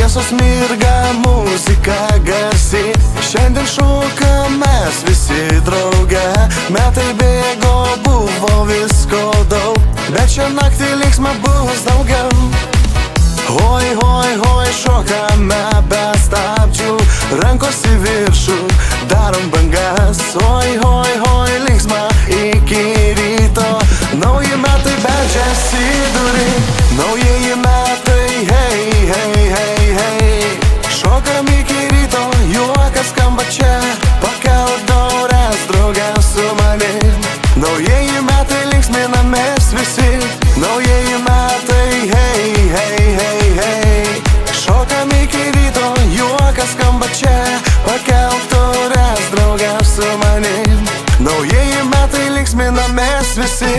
šviesos mirga, muzika garsi, šiandien šokam mes visi drauge. Metai bėgo, buvo visko daug, bet šią naktį linksma bus daugiau. Hoi, hoi, hoi, šokame be stabdžių, rankos į viršų, darom bangas. Hoi, hoi, hoi, linksma iki ryto. Nauji metai beldžiasi į durį, naujieji metai, hei, hei, hei, hei. Šokam iki ryto, juokas skamba čia, pakelk taures drauge su manim. Naujieji metai linksminamės visi, naujieji metai, hei, hei, hei, hei. Šokam iki ryto, juokas skamba čia, pakelk taures drauge su manim. Naujieji metai linksminamės visi.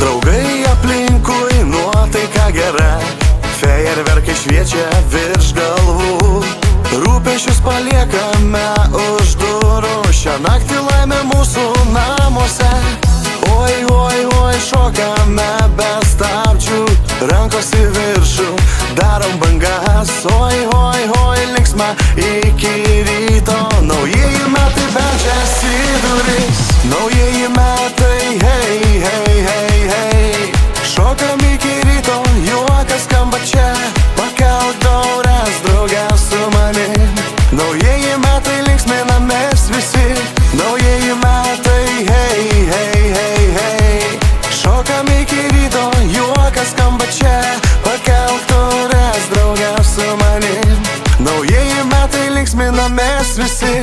Draugai aplinkui, nuotaika gera, fejerverkai šviečia virš galvų. Rūpesčius paliekame už durų, šią naktį laimė mūsų namuose. Oi, oi, oi, šokame be stabdžių, rankos į viršų, darom bangas. Oi, oi, oi, linksma iki ryto. Naujieji metai beldžiasi į duris, naujieji metai, hei, hei, hei, hei. Šokam iki ryto, juokas skamba čia, pakelk taures drauge su manim. Naujieji metai linksminamės visi, naujieji metai, hei, hei, hei, hei. Šokam iki ryto, juokas skamba čia, pakelk taures drauge su manim. Naujieji metai linksminamės visi.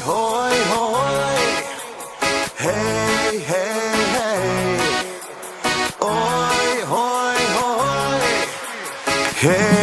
Hoi, hoi, hei, hei, hei. Oi, hoi, hoi, hei.